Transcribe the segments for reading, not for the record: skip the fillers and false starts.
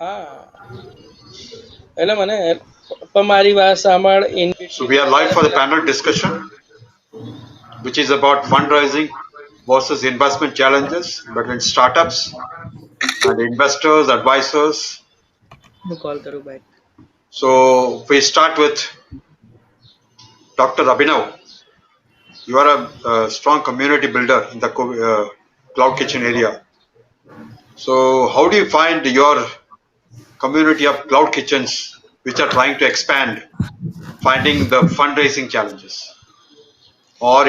હા એટલે મને મારી વાત સાંભળ So we are live for the panel discussion, which is about fundraising versus investment challenges between startups and investors, advisors. હું કોલ કરું back. So we start with Dr. Abhinav. You are a strong community builder in the cloud kitchen area. So how do you find your community of cloud kitchens which are trying to expand, finding the fundraising challenges or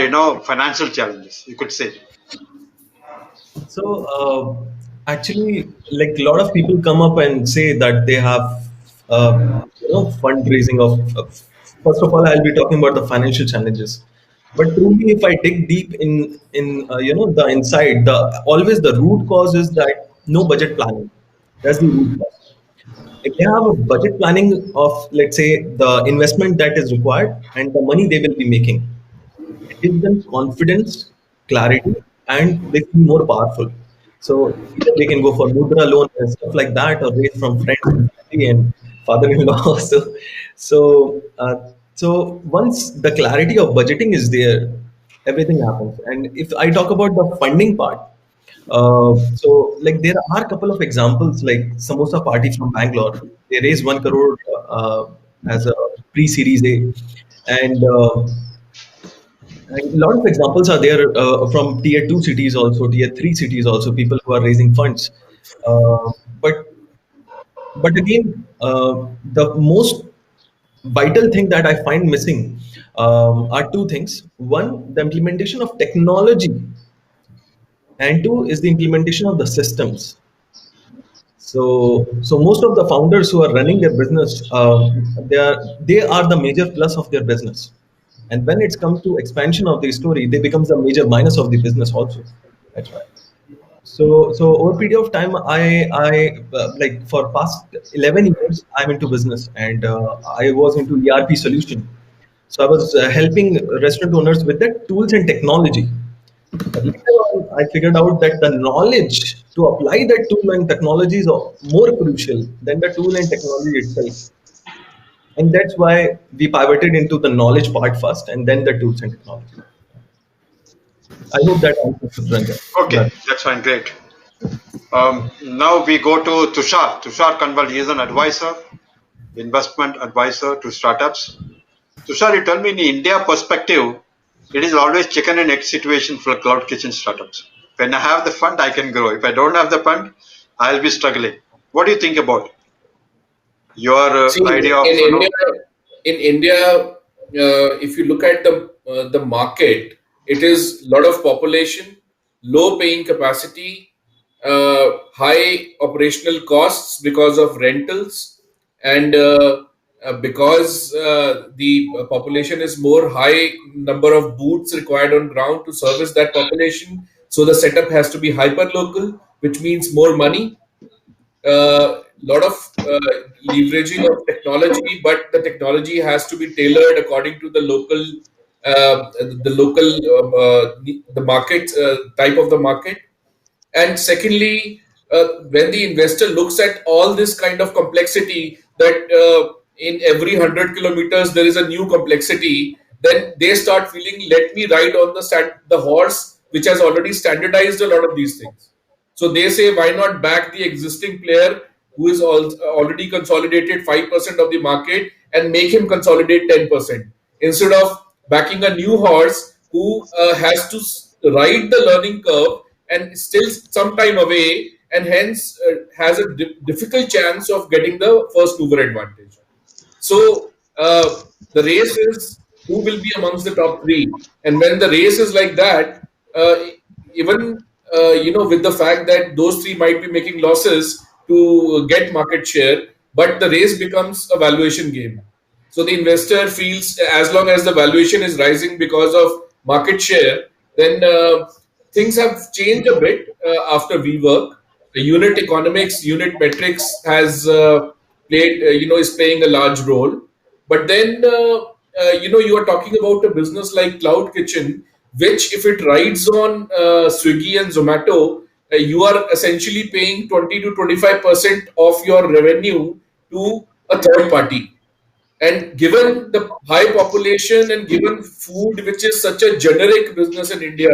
financial challenges, you could say? So actually, like a lot of people come up and say that they have, fundraising of. First of all, I'll be talking about the financial challenges. But truly, if I dig deep in the inside, the always the root cause is that no budget planning. That's the root cause. If they have a budget planning of, let's say, the investment that is required and the money they will be making, it gives them confidence, clarity, and they feel more powerful. So either they can go for mudra loan and stuff like that, or raise from friends and family and father-in-law. So once the clarity of budgeting is there, everything happens. And if I talk about the funding part, so like there are a couple of examples like Samosa Party from Bangalore. They raised 1 crore as a pre-series A, and a lot of examples are there from tier two cities, also tier three cities, also people who are raising funds. Uh, but but again, the most vital thing that I find missing are two things. One, the implementation of technology, and two is the implementation of the systems. So most of the founders who are running their business, they are the major plus of their business, and when it comes to expansion of the story, they becomes the major minus of the business also. That's why. So over a period of time, I like for past 11 years, I'm into business, and I was into ERP solution. So I was helping restaurant owners with the tools and technology. But later on, I figured out that the knowledge to apply that tool and technology is more crucial than the tool and technology itself. And that's why we pivoted into the knowledge part first and then the tools and technology. I hope that answers Ranjan. Okay, that's fine, great. Now we go to Tushar. Tushar Kanwal, he is an advisor, investment advisor to startups. Tushar, you tell me in India perspective, it is always chicken and egg situation for cloud kitchen startups. When I have the fund, I can grow. If I don't have the fund, I'll be struggling. What do you think about your See, idea of if you look at the market, it is lot of population, low paying capacity, high operational costs because of rentals, and because the population is more, high number of booths required on ground to service that population. So the setup has to be hyper local, which means more money, lot of leveraging of technology, but the technology has to be tailored according to the local, the market, type of the market. And secondly, when the investor looks at all this kind of complexity, that in every 100 kilometers there is a new complexity, then they start feeling, let me ride on the horse which has already standardized a lot of these things. So they say, why not back the existing player who is already consolidated 5% of the market and make him consolidate 10%, instead of backing a new horse who has to ride the learning curve and still some time away, and hence has a difficult chance of getting the first mover advantage. So the race is who will be amongst the top three, and when the race is like that, even with the fact that those three might be making losses to get market share, but the race becomes a valuation game. So the investor feels as long as the valuation is rising because of market share, then things have changed a bit after WeWork. The unit economics, unit metrics has played, is playing a large role. But then, you are talking about a business like Cloud Kitchen, which if it rides on Swiggy and Zomato, you are essentially paying 20 to 25% of your revenue to a third party. And given the high population and given food, which is such a generic business in India,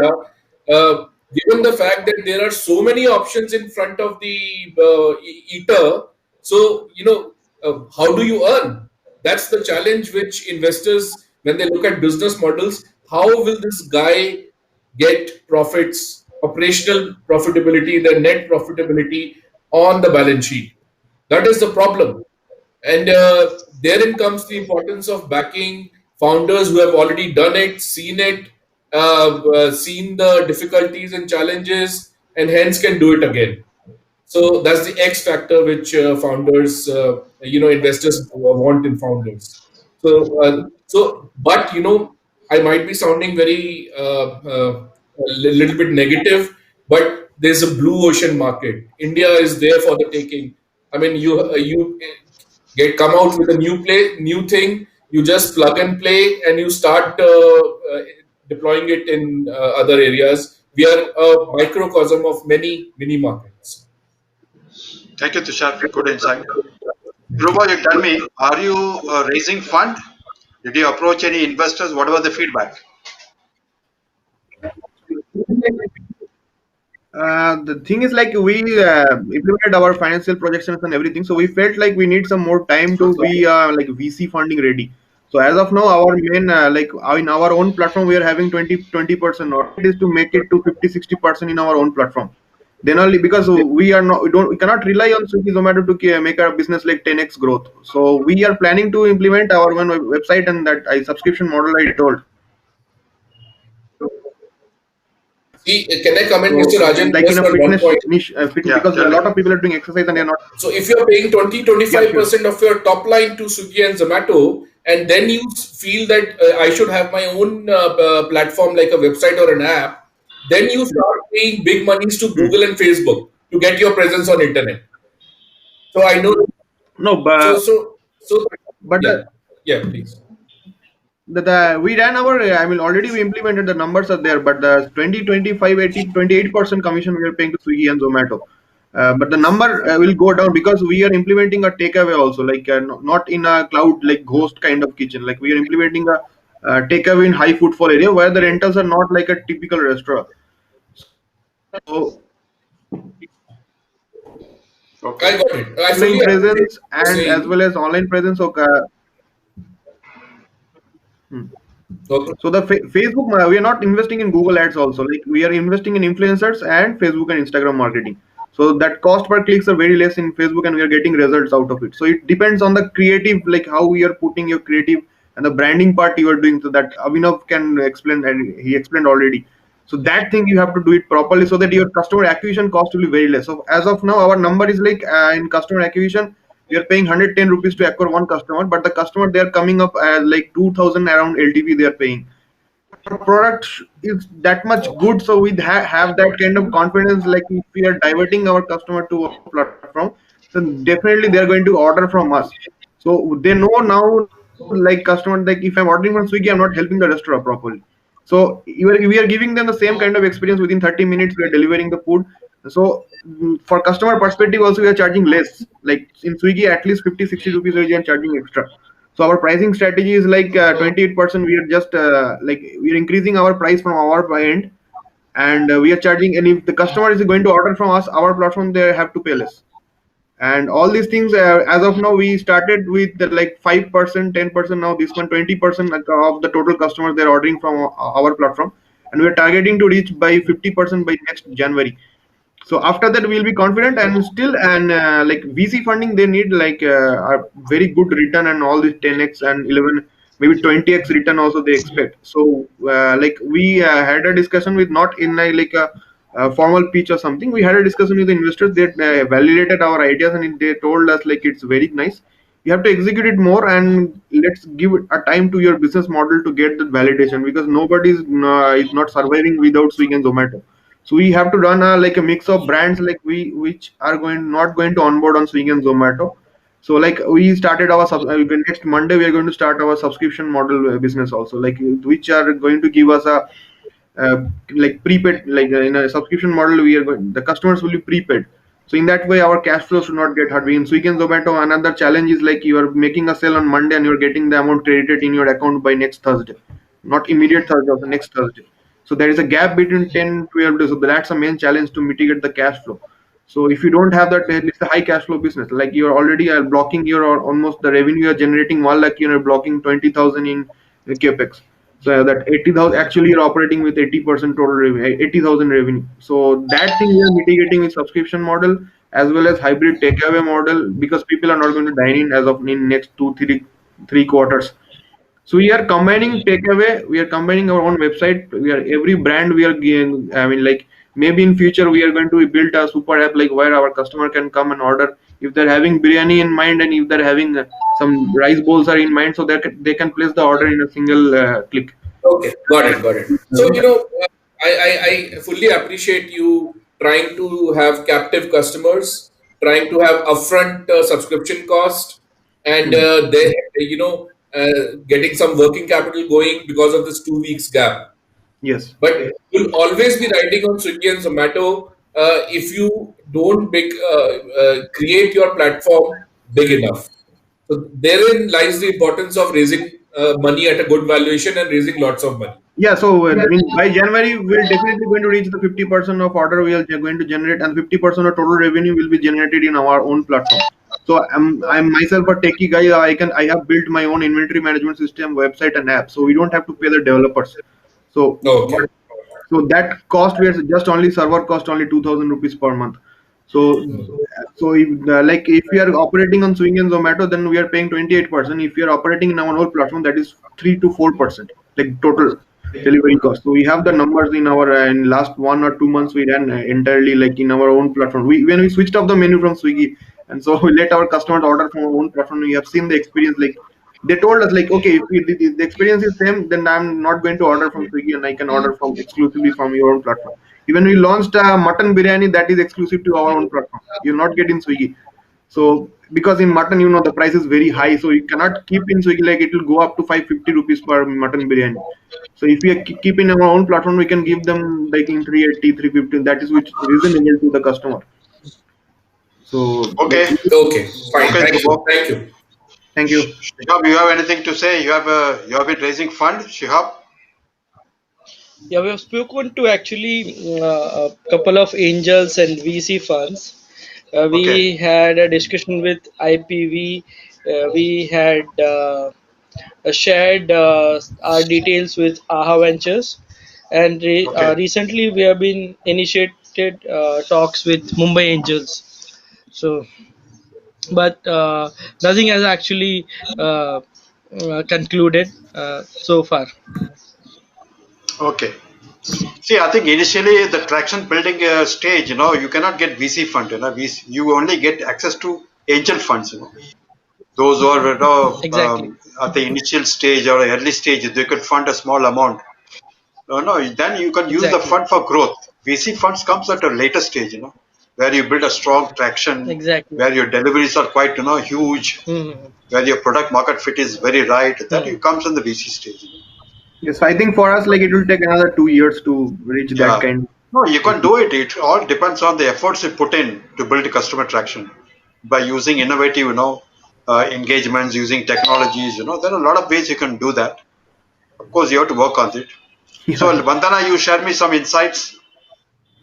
given the fact that there are so many options in front of the eater, so how do you earn? That's the challenge which investors, when they look at business models, how will this guy get profits, operational profitability, the net profitability on the balance sheet? That is the problem. And therein comes the importance of backing founders who have already done it, seen the difficulties and challenges, and hence can do it again. So that's the X factor which founders, investors want in founders. But I might be sounding very a little bit negative, but there's a blue ocean market. India is there for the taking. I mean, you come out with a new thing. You just plug and play, and you start deploying it in other areas. We are a microcosm of many mini markets. Thank you, Tushar. Good insight. Dhrubo, you tell me, are you raising fund? Did you approach any investors? What was the feedback? The thing is, like, we implemented our financial projections and everything, so we felt like we need some more time to be like VC funding ready. So as of now, our main in our own platform, we are having 20%. Or it is to make it to 50-60% in our own platform. Then only, because we cannot rely on Swiggy Zomato to make our business like 10x growth. So we are planning to implement our one website and that subscription model I told. See, can I comment, So, Mr. Rajan? like in Just a on one fitness point. niche, Yeah, because a tell me. lot of people are doing exercise and they're not. So if you're paying 20-25% of your top line to Swiggy and Zomato, and then you feel that I should have my own platform like a website or an app, then you start paying big monies to Google and Facebook to get your presence on internet. So I know. No, So but yeah, yeah, please. we ran our, I mean, already we implemented, the numbers are there, but the 20, 25, 80, 28% commission we are paying to Swiggy and Zomato. But the number will go down because we are implementing a takeaway also, like not in a cloud like ghost kind of kitchen. Like we are implementing a takeaway in high footfall area where the rentals are not like a typical restaurant. So Okay. I got it. I offline fully agree with presence what you're and as saying. well as online presence. So hmm. Okay. So the Facebook, we are not investing in Google ads also. Like we are investing in influencers and Facebook and Instagram marketing. So that cost per clicks are very less in Facebook, and we are getting results out of it. So it depends on the creative, like how we are putting your creative and the branding part you are doing. So that Abhinav can explain, and he explained already. So that thing you have to do it properly so that your customer acquisition cost will be very less. So as of now, our number is like in customer acquisition, we are paying 110 rupees to acquire one customer, but the customer they are coming up like 2000 around LTV they are paying. Our product is that much good, so we have that kind of confidence. Like if we are diverting our customer to our platform, then definitely they are going to order from us. So they know now, like customer, like if I'm ordering from Swiggy, I'm not helping the restaurant properly. So we are giving them the same kind of experience within 30 minutes. We are delivering the food. So for customer perspective, also we are charging less. Like in Swiggy, at least 50-60 rupees we are charging extra. So our pricing strategy is like 28%. We are just like we are increasing our price from our end, and we are charging. And if the customer is going to order from us, our platform, they have to pay less. And all these things, as of now, we started with the, like 5%, 10%. Now this one 20% of the total customers they're ordering from our platform, and we are targeting to reach by 50% by next January. So after that we'll be confident, and still, and like VC funding they need like a very good return, and all this 10x and 11 maybe 20x return also they expect. So like we had a discussion with, not in a formal pitch or something, we had a discussion with the investors. They validated our ideas, and they told us like it's very nice, you have to execute it more, and let's give it a time to your business model to get the validation, because nobody is not surviving without Swiggy and Zomato. So we have to run a like a mix of brands, like we which are not going to onboard on Swiggy and Zomato. So like we started our next Monday we are going to start our subscription model business also, like which are going to give us a like prepaid, like in a subscription model, the customers will be prepaid. So in that way, our cash flow should not get hurt. In Swiggy and Zomato, another challenge is like you are making a sale on Monday and you're getting the amount credited in your account by next Thursday, not immediate Thursday, or the next Thursday. So there is a gap between 10 12 days. So that's a main challenge to mitigate the cash flow. So if you don't have that, then it's a high cash flow business. Like you're already blocking your, or almost the revenue you're generating 1 lakh, you're blocking 20,000 in capex. So that 80,000, actually you're operating with 80% total revenue, 80,000 revenue. So that thing we are mitigating with subscription model as well as hybrid takeaway model, because people are not going to dine in as of in next 2 3 quarters. So we are combining takeaway. We are combining our own website. We are every brand we are getting. I mean, like maybe in future we are going to build a super app like where our customer can come and order if they're having biryani in mind and if they're having some rice bowls are in mind, so that they can place the order in a single click. Okay, got it, got it. So, I fully appreciate you trying to have captive customers, trying to have upfront subscription cost, and Hmm. then, getting some working capital going because of this 2 weeks gap. Yes. But you'll always be riding on Swiggy and Zomato if you don't create your platform big enough. So therein lies the importance of raising money at a good valuation and raising lots of money. Yeah, so by January, we're definitely going to reach the 50% of order we are going to generate, and 50% of total revenue will be generated in our own platform. So I'm myself a techie guy. I have built my own inventory management system, website, and app. So we don't have to pay the developers. So Okay. so that cost, we are just only server cost only 2,000 rupees per month. So if, like if we are operating on Swiggy and Zomato, then we are paying 28%. If we are operating in our own platform, that is 3 to 4%, like total delivery cost. So we have the numbers in our in last 1 or 2 months we ran entirely like in our own platform. We when we switched off the menu from Swiggy, and so we let our customers order from our own platform. We have seen the experience, like they told us like, okay, if the experience is same, then I'm not going to order from Swiggy and I can order from exclusively from your own platform. Even we launched a mutton biryani that is exclusive to our own platform. You'll not get in Swiggy. So because in mutton, the price is very high, so you cannot keep in Swiggy, like it will go up to 550 rupees per mutton biryani. So if we keep in our own platform, we can give them like in 380, 350. That is which reasonable to the customer. So Okay, Okay, fine. okay, Thank you. Dhrubo. Thank you. thank you. Shihab, you have anything to say? You have been raising fund, Shihab? Yeah, we have spoken to actually a couple of angels and VC funds. Okay, We had a discussion with IPV. We had shared our details with AHA Ventures, and okay, recently we have been initiated talks with Mumbai Angels. So, but nothing has actually concluded so far. okay. See, I think initially the traction building stage, you cannot get VC fund. You only get access to angel funds. Those who are Exactly. at the initial stage or early stage, they could fund a small amount. No, then you can use the Exactly. fund for growth. VC funds comes at a later stage, where you build a strong traction, Exactly. where your deliveries are quite, huge, Hmm. where your product market fit is very right. Then Hmm. it comes in the VC stage. Yes, I think for us, like it will take another 2 years to reach that Yeah. kind. No, you can do it. It all depends on the efforts you put in to build customer traction by using innovative, engagements, using technologies. There are a lot of ways you can do that. Of course, you have to work on it. So, Yeah. Vandana, you share me some insights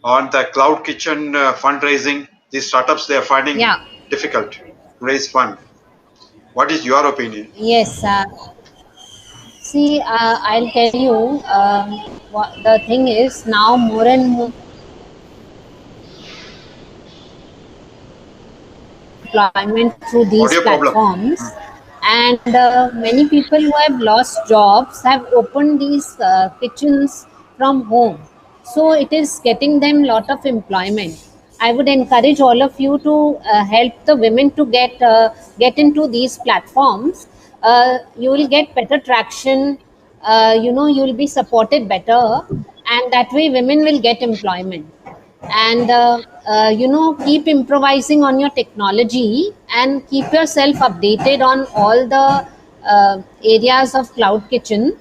on the cloud kitchen fundraising. These startups, they are finding Yeah, difficult to raise fund. What is your opinion? yes. See, I'll tell you, what the thing is now more and more employment through these Audio problem. platforms, and many people who have lost jobs have opened these kitchens from home. So it is getting them lot of employment. I would encourage all of you to help the women to get into these platforms. You will get better traction. You will be supported better, and that way women will get employment. And keep improvising on your technology and keep yourself updated on all the areas of cloud kitchen.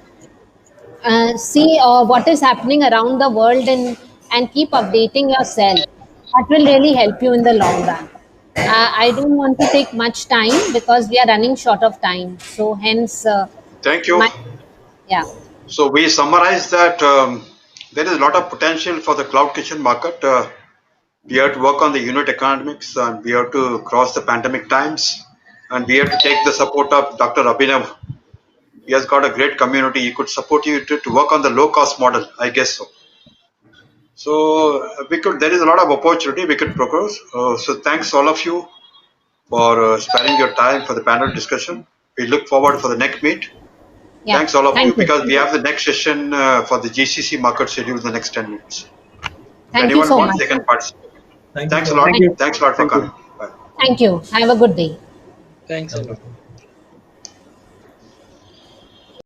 see what is happening around the world, and keep updating yourself. That will really help you in the long run. I don't want to take much time because we are running short of time. So hence, Thank you. my yeah. So we summarize that there is a lot of potential for the cloud kitchen market. We have to work on the unit economics, and we have to cross the pandemic times, and we have to take the support of Dr. Abhinav. He has got a great community. He could support you to work on the low cost model, I guess so. So we could. There is a lot of opportunity we could progress. So thanks all of you for sparing your time for the panel discussion. We look forward for the next meet. Yeah. Thanks all of you Thank you. because we have the next session for the GCC market schedule in the next 10 minutes. If Thank you anyone so wants, much. they can participate. Thank you Thanks a so lot. much. Thank you. Thanks a lot for Thank you. coming. Bye. Thank you. Have a good day. Thanks a Thank lot. you.